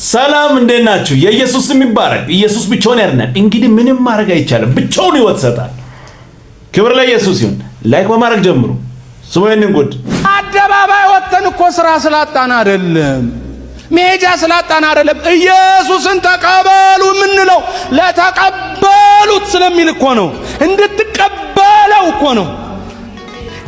ሰላም እንዴት ናችሁ? የኢየሱስ ስም ይባረክ። ኢየሱስ ብቻውን ያድናል። እንግዲህ ምንም ማድረግ አይቻልም። ብቻውን ሕይወት ይሰጣል። ክብር ለኢየሱስ ይሁን። ላይክ በማድረግ ጀምሩ። ስሙ ይሄንን ጉድ። አደባባይ ወጥተን እኮ ስራ ስላጣን አይደለም፣ መሄጃ ስላጣን አይደለም። ኢየሱስን ተቀበሉ የምንለው ለተቀበሉት ስለሚል እኮ ነው። እንድትቀበለው እኮ ነው።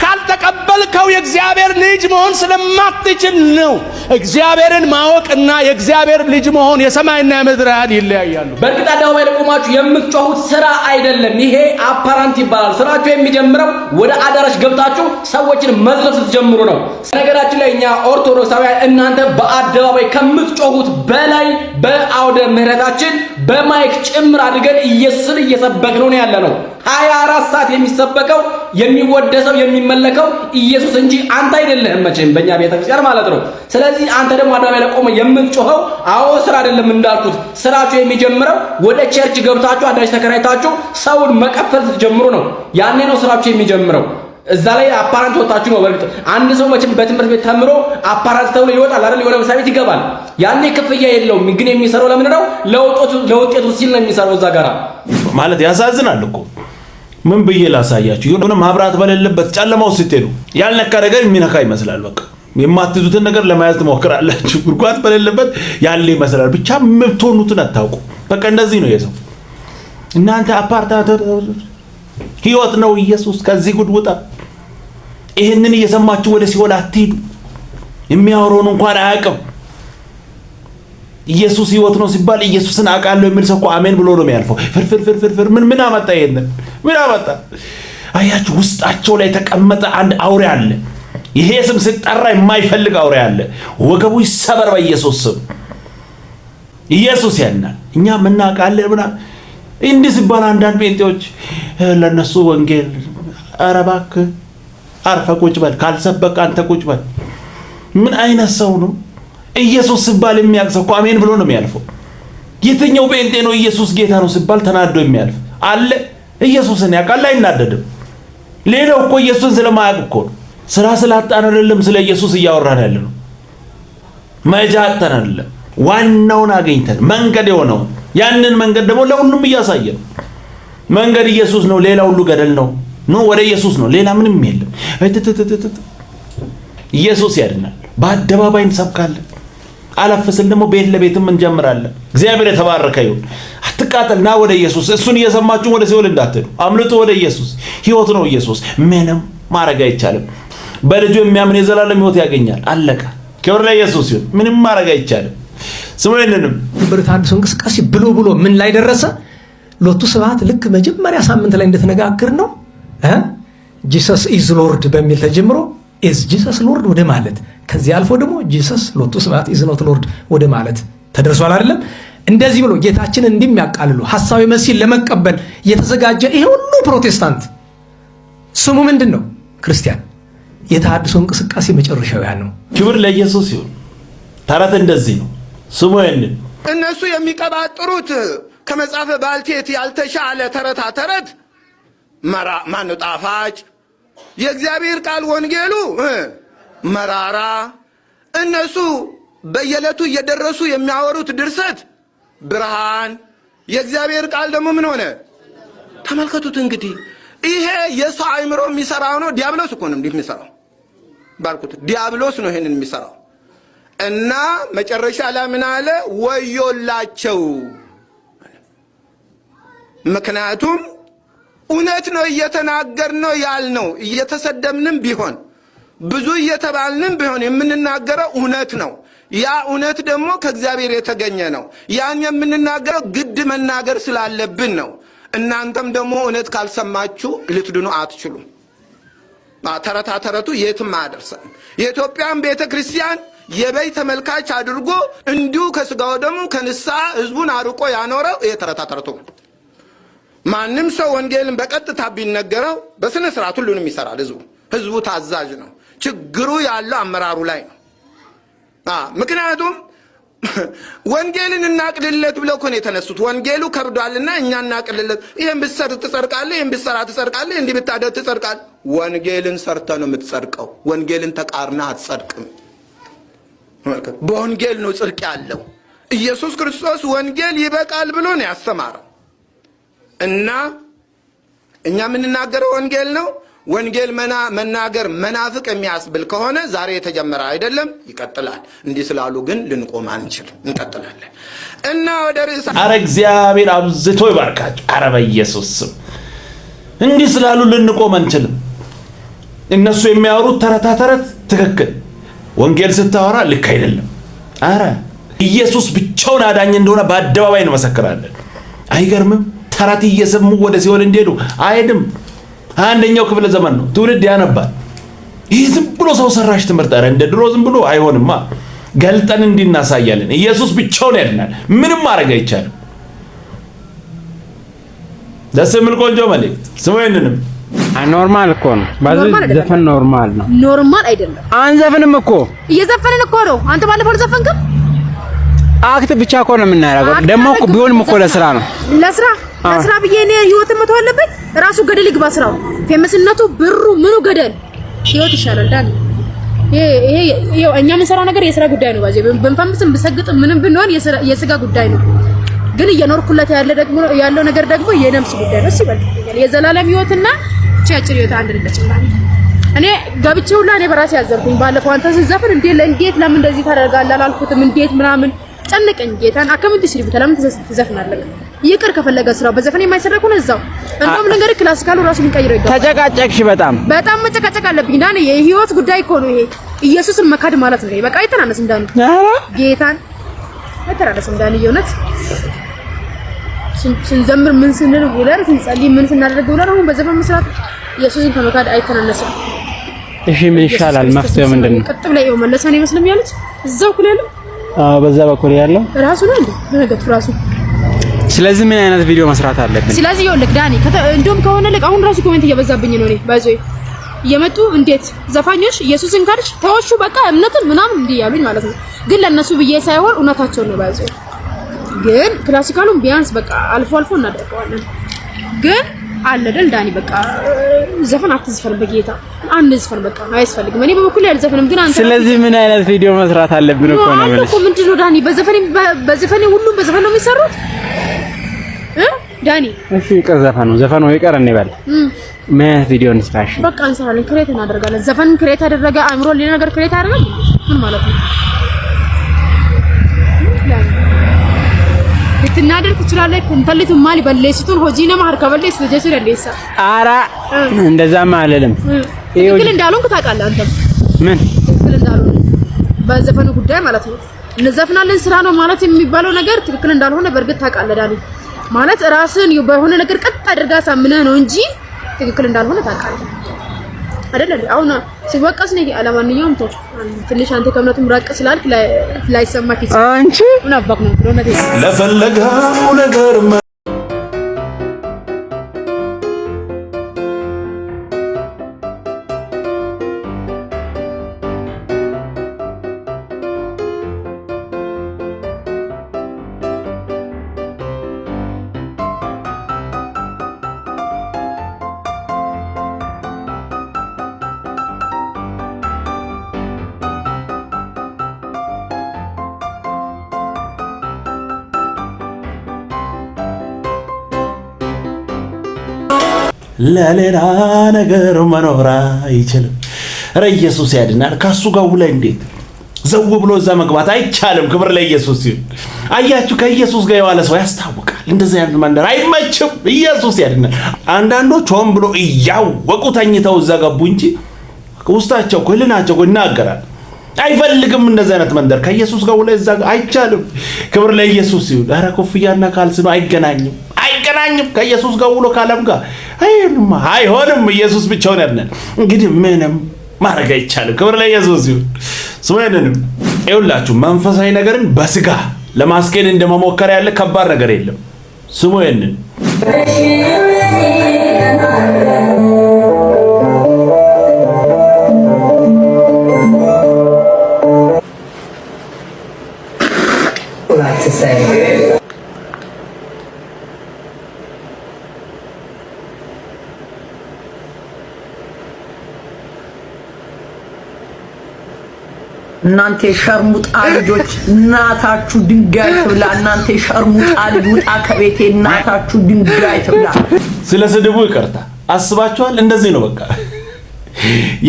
ካልተቀበልከው የእግዚአብሔር ልጅ መሆን ስለማትችል ነው። እግዚአብሔርን ማወቅና የእግዚአብሔር ልጅ መሆን የሰማይና የምድር ያህል ይለያያሉ። በእርግጥ አደባባይ ላይ ቆማችሁ የምትጮሁት ስራ አይደለም። ይሄ አፓራንት ይባላል። ስራችሁ የሚጀምረው ወደ አዳራሽ ገብታችሁ ሰዎችን መዝለፍ ስትጀምሩ ነው። ነገራችን ላይ እኛ ኦርቶዶክሳውያን እናንተ በአደባባይ ከምትጮሁት በላይ በአውደ ምህረታችን በማይክ ጭምር አድርገን ኢየሱስን እየሰበክነው ነው ያለነው። 24 ሰዓት የሚሰበከው የሚወደሰው የሚመለከው ኢየሱስ እንጂ አንተ አይደለህም፣ መቼም በእኛ ቤተክርስቲያን ማለት ነው። ስለዚህ አንተ ደግሞ አደባባይ ላይ ቆመ የምትጮኸው ስራ አይደለም። እንዳልኩት ስራችሁ የሚጀምረው ወደ ቸርች ገብታችሁ አዳራሽ ተከራይታችሁ ሰውን መቀፈል ስትጀምሩ ነው። ያኔ ነው ስራችሁ የሚጀምረው። እዛ ላይ አፓራንት ወጣችሁ ነው። በርግጥ አንድ ሰው መቼም በትምህርት ቤት ተምሮ አፓራንት ተብሎ ይወጣል አይደል? የሆነ መስሪያ ቤት ይገባል። ያኔ ክፍያ የለውም። ግን የሚሰራው ለምን ነው? ለውጤቱ ሲል ነው የሚሰራው። እዛ ጋራ ማለት ያሳዝናል እኮ። ምን ብዬ ላሳያችሁ? የሆነ ማብራት በሌለበት ጨለማው ስትሄዱ ያልነካ ነገር የሚነካ ይመስላል። በቃ የማትይዙትን ነገር ለማያዝ ትሞክራላችሁ። ጉርጓት በሌለበት ያለ ይመስላል። ብቻ የምትሆኑትን አታውቁ። በቃ እንደዚህ ነው የሰው እናንተ አፓርታታ ህይወት ነው ኢየሱስ። ከዚህ ጉድ ውጣ። ይሄንን እየሰማችሁ ወደ ሲኦል አትሂዱ። የሚያወራውን እንኳን አያውቅም። ኢየሱስ ህይወት ነው ሲባል ኢየሱስን አውቃለሁ የሚል ሰው እኮ አሜን ብሎ ነው የሚያልፈው። ፍርፍር ምን አመጣ? ይሄንን ምን አመጣ? አያችሁ፣ ውስጣቸው ላይ ተቀመጠ አንድ አውሬ አለ። ይሄ ስም ሲጠራ የማይፈልግ አውሬ አለ። ወገቡ ይሰበር በኢየሱስ ስም። ኢየሱስ ያድናል። እኛ ምናውቃለን ብና እንዲህ ሲባል አንዳንድ ጴንጤዎች ለነሱ ወንጌል ኧረ እባክህ አርፈህ ቁጭ በል፣ ካልሰበክ አንተ ቁጭ በል። ምን አይነት ሰው ነው? ኢየሱስ ሲባል የሚያውቅ ሰው እኮ አሜን ብሎ ነው የሚያልፈው። የትኛው ጴንጤ ነው ኢየሱስ ጌታ ነው ሲባል ተናዶ የሚያልፍ አለ? ኢየሱስን ያውቃል አይናደድም። ሌላው እኮ ኢየሱስን ስለማያውቅ እኮ ነው። ስራ ስላጣን አይደለም ስለ ኢየሱስ እያወራን ያለ ነው። መሄጃ አጥተን አይደለም። ዋናውን አገኝተን መንገድ የሆነውን ያንን መንገድ ደግሞ ለሁሉም እያሳየ ነው። መንገድ ኢየሱስ ነው፣ ሌላ ሁሉ ገደል ነው። ኖ ወደ ኢየሱስ ነው፣ ሌላ ምንም የለም። ኢየሱስ ያድናል። በአደባባይ እንሰብካለን። አለፍ ስል ደግሞ ቤት ለቤትም እንጀምራለን። እግዚአብሔር የተባረከ ይሁን። አትቃጠል፣ ና ወደ ኢየሱስ። እሱን እየሰማችሁ ወደ ሲኦል እንዳትሄዱ። አምልጡ ወደ ኢየሱስ። ህይወት ነው ኢየሱስ። ምንም ማድረግ አይቻልም። በልጁ የሚያምን የዘላለም ህይወት ያገኛል። አለቀ። ክብር ለኢየሱስ ይሁን። ምንም ማድረግ አይቻልም። ስሙ ይሄንንም ብርት አዲሱ እንቅስቃሴ ብሎ ምን ላይ ደረሰ? ሎቱ ስብሐት ልክ መጀመሪያ ሳምንት ላይ እንደተነጋገር ነው ጂሰስ ኢዝ ሎርድ በሚል ተጀምሮ ኢዝ ጂሰስ ሎርድ ወደ ማለት ከዚህ አልፎ ደግሞ ጂሰስ ሎቱ ስብሐት ኢዝ ኖት ሎርድ ወደ ማለት ተደርሷል አይደለም? እንደዚህ ብሎ ጌታችን እንደሚያቃልሉ ሐሳዊ መሲል ለመቀበል የተዘጋጀ ይሄ ሁሉ ፕሮቴስታንት ስሙ ምንድነው? ክርስቲያን። የተሐድሶ እንቅስቃሴ መጨረሻው ያ ነው። ክብር ለኢየሱስ ይሁን። ተረት እንደዚህ ነው። ስሙ ይሄንን እነሱ የሚቀባጥሩት ከመጽሐፈ ባልቴት ያልተሻለ ተረታ ተረት ማነው ጣፋጭ፣ የእግዚአብሔር ቃል ወንጌሉ መራራ። እነሱ በየዕለቱ እየደረሱ የሚያወሩት ድርሰት ብርሃን፣ የእግዚአብሔር ቃል ደግሞ ምን ሆነ? ተመልከቱት እንግዲህ ይሄ የሰው አእምሮ የሚሰራው ነው። ዲያብሎስ እኮ ነው እንዲህ የሚሰራው። ባርኩት፣ ዲያብሎስ ነው ይሄንን የሚሰራው። እና መጨረሻ ላይ ምን አለ? ወዮላቸው። ምክንያቱም እውነት ነው እየተናገርነው ያልነው፣ እየተሰደብንም ቢሆን ብዙ እየተባልንም ቢሆን የምንናገረው እውነት ነው። ያ እውነት ደግሞ ከእግዚአብሔር የተገኘ ነው። ያን የምንናገረው ግድ መናገር ስላለብን ነው። እናንተም ደግሞ እውነት ካልሰማችሁ ልትድኑ አትችሉም። ተረታ ተረቱ የትም አያደርሰን። የኢትዮጵያን ቤተ ክርስቲያን የበይ ተመልካች አድርጎ እንዲሁ ከስጋው ደግሞ ከንስሐ ህዝቡን አርቆ ያኖረው ይሄ ተረታ ተረቱ። ማንም ሰው ወንጌልን በቀጥታ ቢነገረው በስነ ስርዓት ሁሉንም ይሰራል። ህዝቡ ታዛዥ ነው። ችግሩ ያለው አመራሩ ላይ ነው። ምክንያቱም ወንጌልን እናቅልለት ብለው እኮ ነው የተነሱት። ወንጌሉ ከብዷልና እኛ እናቅልለት። ይሄን ብትሰር ትጸድቃለህ፣ ይሄን ብትሰራ ትጸድቃለህ፣ እንዲህ ብታደርግ ትጸድቃለህ። ወንጌልን ሰርተህ ነው የምትጸድቀው። ወንጌልን ተቃርነህ አትጸድቅም። በወንጌል ነው ጽድቅ ያለው። ኢየሱስ ክርስቶስ ወንጌል ይበቃል ብሎ ነው ያስተማረው እና እኛ የምንናገረው ወንጌል ነው። ወንጌል መናገር መናፍቅ የሚያስብል ከሆነ ዛሬ የተጀመረ አይደለም፣ ይቀጥላል። እንዲህ ስላሉ ግን ልንቆም አንችልም፣ እንቀጥላለን እና ወደ ርዕስ አረ እግዚአብሔር አብዝቶ ይባርካችሁ። አረ በኢየሱስ ስም እንዲህ ስላሉ ልንቆም አንችልም። እነሱ የሚያወሩት ተረት ትክክል፣ ወንጌል ስታወራ ልክ አይደለም። አረ ኢየሱስ ብቻውን አዳኝ እንደሆነ በአደባባይ እንመሰክራለን። አይገርምም? ተረት እየሰሙ ወደ ሲኦል እንዲሄዱ አይሄድም። አንደኛው ክፍለ ዘመን ነው፣ ትውልድ ያነባል። ይህ ዝም ብሎ ሰው ሰራሽ ትምህርት አረ እንደ ድሮ ዝም ብሎ አይሆንማ። ገልጠን እንዲናሳያለን። ኢየሱስ ብቻውን ያድናል፣ ምንም ማድረግ አይቻልም። ደስ የሚል ቆንጆ መልእክት ስሙ። ይሄንንም ኖርማል እኮ ነው ባዚ ዘፈን ኖርማል ነው። ኖርማል አይደለም። አንዘፍንም እኮ እየዘፈንን እኮ ነው። አንተ ባለፈው ዘፈንክም አክት ብቻ እኮ ነው የምናደርገው። ደግሞ እኮ ቢሆንም እኮ ለስራ ነው። ለስራ ብዬ እኔ ህይወት መተው አለብኝ። ራሱ ገደል ይግባ ስራው። ፌመስነቱ ብሩ ምኑ ገደል ህይወት ይሻላል። ዳን ይሄ እኛ የምንሰራው ነገር የስራ ጉዳይ ነው። ባዚ ብንፈምስም ብሰግጥ ምንም ብንሆን የስጋ ጉዳይ ነው። ግን እየኖርኩለት ያለው ነገር ደግሞ የነፍስ ጉዳይ ነው። ሲበልጥ የዘላለም ህይወትና ቻጭር ህይወት አንድ ልደጭ ማለት እኔ ገብቼውላ እኔ በራሴ ያዘርኩኝ። ባለፈው አንተ ስትዘፍን እንዴት ለምን እንደዚህ ታደርጋለህ አላልኩትም። እንዴት ምናምን ጨነቀኝ። ጌታን አከምንት ሲል ለምን ትዘፍናለህ? ይቅር ከፈለገ ስራው በዘፈን የማይሰራ ከሆነ እዛው እንደውም ነገር ክላሲካሉ ራሱ ሊቀይረው ይገባል። ተጨቃጨቅሽ። በጣም መጨቃጨቅ አለብኝ ዳን። የህይወት ጉዳይ እኮ ነው ይሄ። ኢየሱስን መካድ ማለት ነው። በቃ አይተናነስም ዳን። ጌታን አይተናነስም ዳን። የእውነት ስንዘምር ምን ስንል ውለን ስንጸልይ ምን ስናደርግ ውለን አሁን በዘፈን መስራት ኢየሱስን ከመካድ አይተናነስም። እሺ ምን ይሻላል? መፍትሄው ምንድነው? ቀጥ ብላ ይው መለሰን ይመስልም ያለች እዛው ኩል ያለው በዛ በኩል ያለው ራሱ ነው እንዴ ነገቱ ራሱ። ስለዚህ ምን አይነት ቪዲዮ መስራት አለብን? ስለዚህ ይኸውልህ ዳኒ እንደውም ከሆነ ልክ አሁን ራሱ ኮሜንት እየበዛብኝ ነው። እኔ ባይዞይ እየመጡ እንዴት ዘፋኞች ኢየሱስን ካድሽ ተወሹ በቃ እምነትን ምናምን እንዲህ ያሉኝ ማለት ነው። ግን ለነሱ ብዬ ሳይሆን እውነታቸው ነው። ባይዞይ ግን ክላሲካሉን ቢያንስ በቃ አልፎ እናደርገዋለን። ግን አለደል ዳኒ በቃ ዘፈን አትዝፈን በጌታ አንዝፈን በቃ አያስፈልግም። እኔ በበኩል ያልዘፈንም ግን አንተ ስለዚህ ምን አይነት ቪዲዮ መስራት አለብን እኮ ነው ማለት ነው። ምንድነው ዳኒ በዘፈን ሁሉም በዘፈን ነው የሚሰሩት ዳኒ? እሺ ይቀር ዘፈኑ ይቀር እንበል። ምን አይነት ቪዲዮ እንስራሽ? በቃ እንሰራለን፣ ክሬት እናደርጋለን። ዘፈን ክሬት ያደረገ አእምሮ ሌላ ነገር ክሬት ያደርጋል ምን ማለት ነው? ልትናደር ትችላለህ። እንተልቱ ማሊ በለስቱን ሆጂና ማር ከበለስ ለጀሽረ ለይሳ አራ እንደዛማ አለለም። ትክክል እንዳልሆንክ ታውቃለህ አንተ። ምን ትክክል እንዳልሆነ በዘፈኑ ጉዳይ ማለት ነው። እንዘፍናለን ስራ ነው ማለት የሚባለው ነገር ትክክል እንዳልሆነ በእርግጥ ታውቃለህ ዳኒ። ማለት ራስን በሆነ ነገር ቀጥ አድርጋ ሳምነህ ነው እንጂ ትክክል እንዳልሆነ ታውቃለህ አይደል? አሁን ሲወቀስ ነው አለማንኛውም ተው ትንሽ አንተ ከእምነቱም ራቅ ስላልክ ላይሰማክ ይችላል። አንቺ ምን አባክ ነው ብሎ ነገር ለፈለገው ነገር ለሌላ ነገር መኖር አይችልም። ኧረ ኢየሱስ ያድናል። ካሱ ጋር ውለ እንዴት ዘው ብሎ እዛ መግባት አይቻልም። ክብር ለኢየሱስ ይሁን። አያችሁ ከኢየሱስ ጋር የዋለ ሰው ያስታውቃል። እንደዚህ አይነት መንደር አይመችም። ኢየሱስ ያድናል። አንዳንዶች ሆን ብሎ እያወቁ ተኝተው እዛ ገቡ እንጂ ውስጣቸው ህሊናቸው ይናገራል። አይፈልግም እንደዚህ አይነት መንደር። ከኢየሱስ ጋር ውለ እዛ አይቻልም። ክብር ለኢየሱስ ይሁን። ኧረ ኮፍያና ካልስ ነው አይገናኝም። ከኢየሱስ ጋር ውሎ ካለም ጋር አይሆንም። ኢየሱስ ብቻውን ያድናል። እንግዲህ ምንም ማድረግ አይቻልም። ክብር ለኢየሱስ ይሁን። ስሙንም ይኸውላችሁ መንፈሳዊ ነገርን በስጋ ለማስኬድ እንደመሞከር ያለ ከባድ ነገር የለም። ስሙ ይሄንን እናንተ ሸርሙጣ ልጆች እናታችሁ ድንጋይ ትብላ። እናንተ ሸርሙጣ ልጅ ውጣ ከቤቴ እናታችሁ ድንጋይ ትብላ። ስለ ስድቡ ይቅርታ አስባችኋል? እንደዚህ ነው በቃ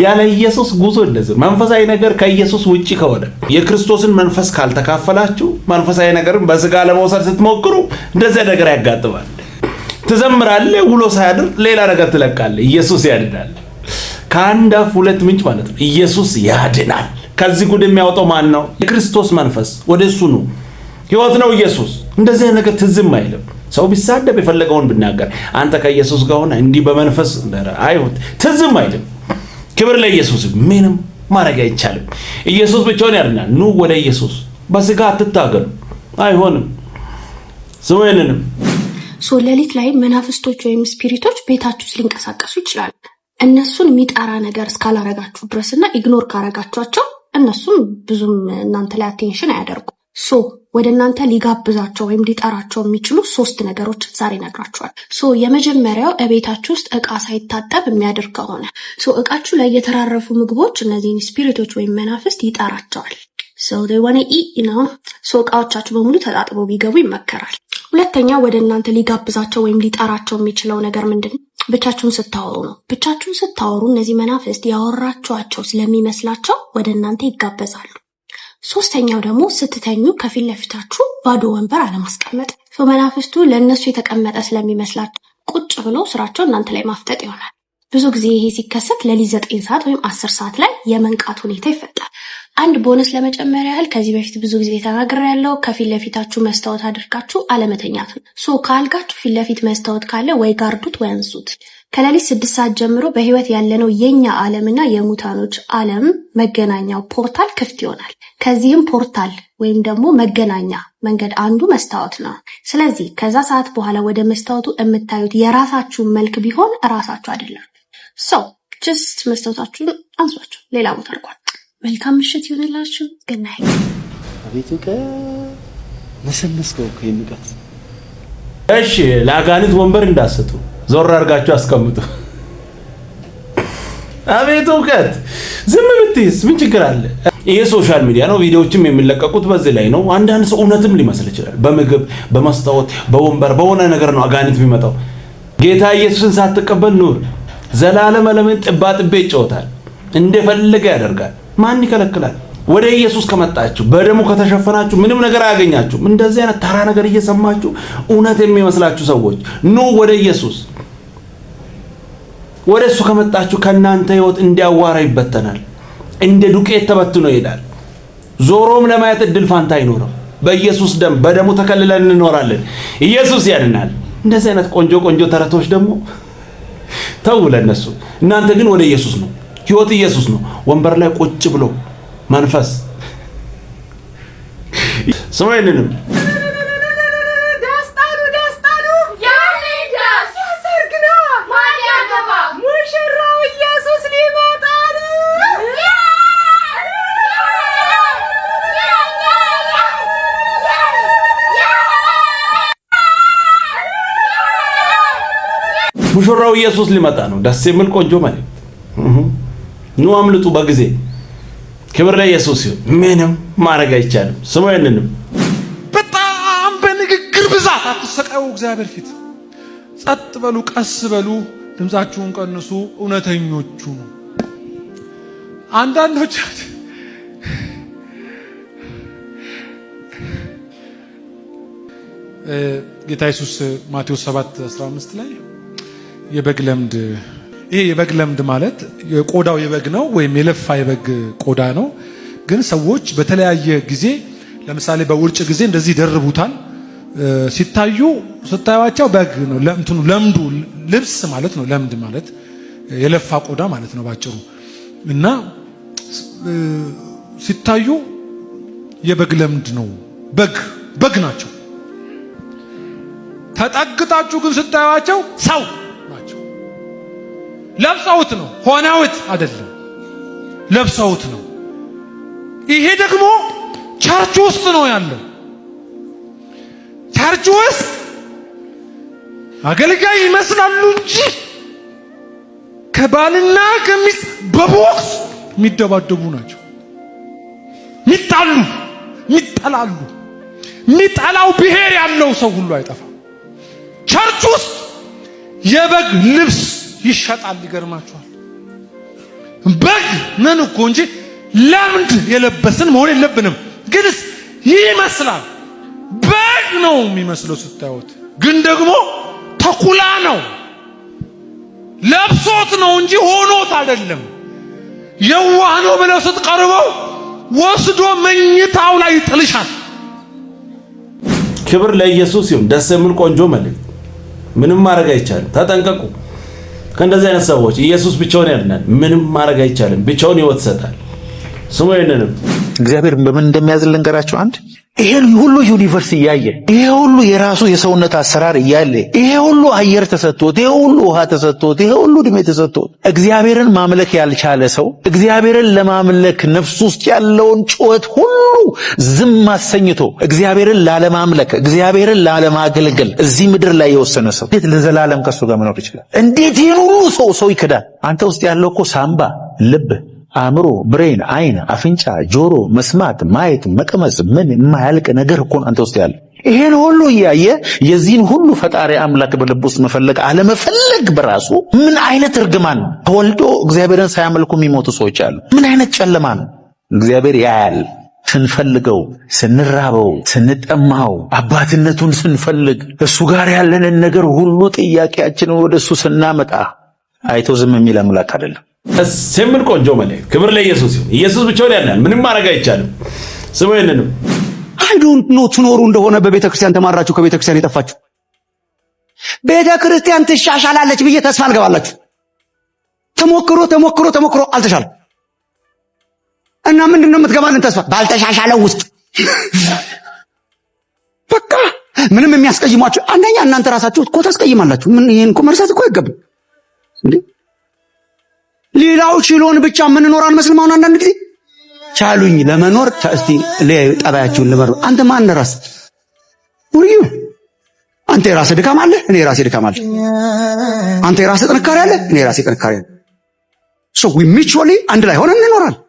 ያለ ኢየሱስ ጉዞ እንደዚህ መንፈሳዊ ነገር ከኢየሱስ ውጪ ከሆነ የክርስቶስን መንፈስ ካልተካፈላችሁ መንፈሳዊ ነገርን በስጋ ለመውሰድ ስትሞክሩ እንደዚህ ነገር ያጋጥማል። ትዘምራለህ፣ ውሎ ሳያድር ሌላ ነገር ትለቃለህ። ኢየሱስ ያድናል። ከአንድ አፍ ሁለት ምንጭ ማለት ነው። ኢየሱስ ያድናል። ከዚህ ጉድ የሚያወጣው ማን ነው? የክርስቶስ መንፈስ ወደሱ ነው። ሕይወት ነው ኢየሱስ። እንደዚህ ነገር ትዝም አይልም። ሰው ቢሳደብ የፈለገውን ብናገር አንተ ከኢየሱስ ጋር ሆነ እንዲህ በመንፈስ አይሁት ትዝም አይልም። ክብር ለኢየሱስ። ምንም ማድረግ አይቻልም። ኢየሱስ ብቻውን ያድናል። ኑ ወደ ኢየሱስ። በስጋ አትታገሉ፣ አይሆንም። ስሙኝንም ሌሊት ላይ መናፍስቶች ወይም ስፒሪቶች ቤታችሁ ውስጥ ሊንቀሳቀሱ ይችላሉ። እነሱን የሚጣራ ነገር እስካላረጋችሁ ድረስና ኢግኖር ካረጋችኋቸው እነሱም ብዙም እናንተ ላይ አቴንሽን አያደርጉ። ወደ እናንተ ሊጋብዛቸው ወይም ሊጠራቸው የሚችሉ 3 ነገሮች ዛሬ ነግራችኋል። የመጀመሪያው እቤታችሁ ውስጥ እቃ ሳይታጠብ የሚያደርግ ከሆነ እቃችሁ ላይ የተራረፉ ምግቦች እነዚህን ስፒሪቶች ወይም መናፍስት ይጣራቸዋል። they want to eat, you know. እቃዎቻችሁ በሙሉ ተጣጥበው ቢገቡ ይመከራል። ሁለተኛ ወደ እናንተ ሊጋብዛቸው ወይም ሊጠራቸው የሚችለው ነገር ምንድነው? ብቻችሁን ስታወሩ ነው። ብቻችሁን ስታወሩ እነዚህ መናፍስት ያወራችኋቸው ስለሚመስላቸው ወደ እናንተ ይጋበዛሉ። ሶስተኛው ደግሞ ስትተኙ ከፊት ለፊታችሁ ባዶ ወንበር አለማስቀመጥ። መናፍስቱ ለነሱ የተቀመጠ ስለሚመስላቸው ቁጭ ብሎ ስራቸው እናንተ ላይ ማፍጠጥ ይሆናል። ብዙ ጊዜ ይሄ ሲከሰት ለሊት 9 ሰዓት ወይም 10 ሰዓት ላይ የመንቃት ሁኔታ ይፈጠራል። አንድ ቦነስ ለመጨመር ያህል ከዚህ በፊት ብዙ ጊዜ ተናግሬያለሁ። ከፊት ለፊታችሁ መስታወት አድርጋችሁ አለመተኛት ነው። ከአልጋችሁ ፊት ለፊት መስታወት ካለ ወይ ጋርዱት ወይ አንሱት። ከሌሊት 6 ሰዓት ጀምሮ በህይወት ያለነው የኛ ዓለምና የሙታኖች ዓለም መገናኛው ፖርታል ክፍት ይሆናል። ከዚህም ፖርታል ወይም ደግሞ መገናኛ መንገድ አንዱ መስታወት ነው። ስለዚህ ከዛ ሰዓት በኋላ ወደ መስታወቱ የምታዩት የራሳችሁ መልክ ቢሆን ራሳችሁ አይደለም። ጀስት መስታወታችሁን አንሷቸው፣ ሌላ ቦታ አድርጓል። መልካም ምሽት ይሁንላችሁ። ገናይ አቤቱ ከነሰነስከው ከይንቀት እሺ፣ ለአጋንንት ወንበር እንዳሰጡ ዞር አድርጋችሁ አስቀምጡ። አቤቱ ከት ዝም ብትይስ ምን ችግር አለ? ይሄ ሶሻል ሚዲያ ነው። ቪዲዮዎችም የሚለቀቁት በዚህ ላይ ነው። አንዳንድ ሰው እውነትም ሊመስል ይችላል። በምግብ በመስታወት በወንበር በሆነ ነገር ነው አጋንንት የሚመጣው። ጌታ ኢየሱስን ሳትቀበል ኑር። ዘላለም ዓለምን ጥባጥቤ ይጫወታል፣ እንደፈለገ ያደርጋል። ማን ይከለክላል? ወደ ኢየሱስ ከመጣችሁ በደሙ ከተሸፈናችሁ ምንም ነገር አያገኛችሁም። እንደዚህ አይነት ተራ ነገር እየሰማችሁ እውነት የሚመስላችሁ ሰዎች ኑ ወደ ኢየሱስ። ወደ እሱ ከመጣችሁ ከናንተ ህይወት እንዲያዋራ ይበተናል፣ እንደ ዱቄት ተበትኖ ይሄዳል። ዞሮም ለማየት እድል ፋንታ አይኖርም። በኢየሱስ ደም በደሙ ተከልለን እንኖራለን። ኢየሱስ ያድናል። እንደዚህ አይነት ቆንጆ ቆንጆ ተረቶች ደግሞ ተው ለነሱ። እናንተ ግን ወደ ኢየሱስ ነው። ህይወት ኢየሱስ ነው። ወንበር ላይ ቁጭ ብሎ መንፈስ ሰማይንም ደስታኑ ያኔዳስ ሰርግና ማያገባ ሙሽራው ኢየሱስ ሊመጣ ነው። ሙሽራው ኢየሱስ ሊመጣ ነው። ደስ የሚል ቆንጆ ማለት ኑ አምልጡ በጊዜ። ክብር ለኢየሱስ ይሁን። ምንም ማድረግ አይቻልም። ስሙኝንም በጣም በንግግር ብዛት አትሰቃዩ። እግዚአብሔር ፊት ጸጥ በሉ፣ ቀስ በሉ፣ ድምጻችሁን ቀንሱ። እውነተኞቹ ነው። አንዳንዶች ጌታ ኢየሱስ ማቴዎስ 7:15 ላይ የበግ ለምድ፣ ይሄ የበግ ለምድ ማለት የቆዳው የበግ ነው ወይም የለፋ የበግ ቆዳ ነው። ግን ሰዎች በተለያየ ጊዜ ለምሳሌ በውርጭ ጊዜ እንደዚህ ይደርቡታል። ስታዩዋቸው በግ ነው። ለምዱ ልብስ ማለት ነው። ለምድ ማለት የለፋ ቆዳ ማለት ነው ባጭሩ። እና ሲታዩ የበግ ለምድ ነው። በግ ናቸው። ተጠግጣችሁ ግን ስታዩዋቸው ሰው ናቸው። ለብሰውት ነው፣ ሆነውት አይደለም፣ ለብሰውት ነው። ይሄ ደግሞ ቸርች ውስጥ ነው ያለው። ቸርች ውስጥ አገልጋይ ይመስላሉ እንጂ ከባልና ከሚስት በቦክስ የሚደባደቡ ናቸው። ሚጣላሉ። ሚጣላው ብሔር ያለው ሰው ሁሉ አይጠፋም። ቸርች ውስጥ የበግ ልብስ ይሸጣል። ይገርማችኋል። በግ ነን እኮ እንጂ ለምድ የለበስን መሆን የለብንም። ግንስ ይመስላል በግ ነው የሚመስለው ስታዩት፣ ግን ደግሞ ተኩላ ነው። ለብሶት ነው እንጂ ሆኖት አይደለም። የዋህ ነው ብለው ስትቀርበው ወስዶ መኝታው ላይ ይጥልሻል። ክብር ለኢየሱስ ይሁን። ደስ የሚል ቆንጆ መልእክት። ምንም ማድረግ አይቻልም። ተጠንቀቁ ከእንደዚህ አይነት ሰዎች። ኢየሱስ ብቻውን ያድናል። ምንም ማድረግ አይቻልም። ብቻውን ሕይወት ይሰጣል። ስሙ ይሄንንም እግዚአብሔር በምን እንደሚያዝል ልንገራችሁ። አንድ ይሄን ሁሉ ዩኒቨርስ እያየ ይሄ ሁሉ የራሱ የሰውነት አሰራር እያለ ይሄ ሁሉ አየር ተሰጥቶት ይሄ ሁሉ ውሃ ተሰጥቶት ይሄ ሁሉ እድሜ ተሰጥቶት እግዚአብሔርን ማምለክ ያልቻለ ሰው እግዚአብሔርን ለማምለክ ነፍስ ውስጥ ያለውን ጩኸት ሁሉ ዝም አሰኝቶ እግዚአብሔርን ላለማምለክ እግዚአብሔርን ላለማገልገል እዚህ ምድር ላይ የወሰነ ሰው እንዴት ለዘላለም ከሱ ጋር መኖር ይችላል? እንዴት ይሄን ሁሉ ሰው ይክዳል? አንተ ውስጥ ያለው እኮ ሳምባ፣ ልብ፣ አእምሮ፣ ብሬን፣ አይን፣ አፍንጫ፣ ጆሮ፣ መስማት፣ ማየት፣ መቅመስ ምን የማያልቅ ነገር እኮ አንተ ውስጥ ያለ። ይሄን ሁሉ እያየ የዚህን ሁሉ ፈጣሪ አምላክ በልብ ውስጥ መፈለግ አለመፈለግ በራሱ ምን አይነት እርግማን ነው? ተወልዶ እግዚአብሔርን ሳያመልኩ የሚሞቱ ሰዎች አሉ። ምን አይነት ጨለማ ነው? እግዚአብሔር ያያል። ስንፈልገው፣ ስንራበው፣ ስንጠማው፣ አባትነቱን ስንፈልግ እሱ ጋር ያለንን ነገር ሁሉ ጥያቄያችንን ወደሱ ስናመጣ አይቶ ዝም የሚል አምላክ አይደለም። ስምል ቆንጆ መልእክት። ክብር ለኢየሱስ ይሁን። ኢየሱስ ብቻውን ያድናል። ምንም ማድረግ አይቻልም። ስሙ ይሄንንም አይ ዶንት ኖ ትኖሩ እንደሆነ በቤተ ክርስቲያን ተማራችሁ ከቤተ ክርስቲያን የጠፋችሁ ቤተ ክርስቲያን ትሻሻላለች ብዬ ተስፋ አልገባላችሁ። ተሞክሮ አልተሻለም እና ምንድነው የምትገባልን ተስፋ ባልተሻሻለው ውስጥ በቃ ምንም የሚያስቀይሟችሁ አንደኛ እናንተ ራሳችሁ እኮ ታስቀይማላችሁ። ምን ይሄን እኮ መርሳት እኮ አይገባም እንዴ። ሌላው ችሎን ብቻ ምን እንኖር አንመስልም። አሁን አንዳንድ ጊዜ ቻሉኝ ለመኖር እስቲ ጠባያችሁን ልበሩ። አንተ ማን ራስ ወሪዩ አንተ ራስህ ድካም አለ፣ እኔ ራሴ ድካም አለ። አንተ ራስህ ጥንካሬ አለ፣ እኔ ራሴ ጥንካሬ አለ። so we mutually አንድ ላይ ሆነን እንኖራለን።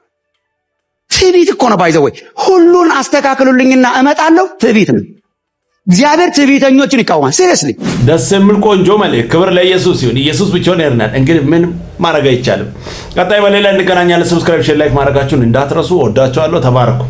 ትዕቢት እኮ ነው ባይዘው ሁሉን አስተካክሉልኝና እመጣለሁ። ትዕቢት ነው። እግዚአብሔር ትዕቢተኞችን ይቃወማል። ሲሪየስሊ ደስ የሚል ቆንጆ መልእክት። ክብር ለኢየሱስ ይሁን። ኢየሱስ ብቻውን ያድናል። እንግዲህ ምን ማድረግ አይቻልም። ቀጣይ በሌላ እንገናኛለን። ሰብስክራይብ፣ ሼር፣ ላይክ ማድረጋችሁን እንዳትረሱ። ወዳችኋለሁ። ተባረኩ።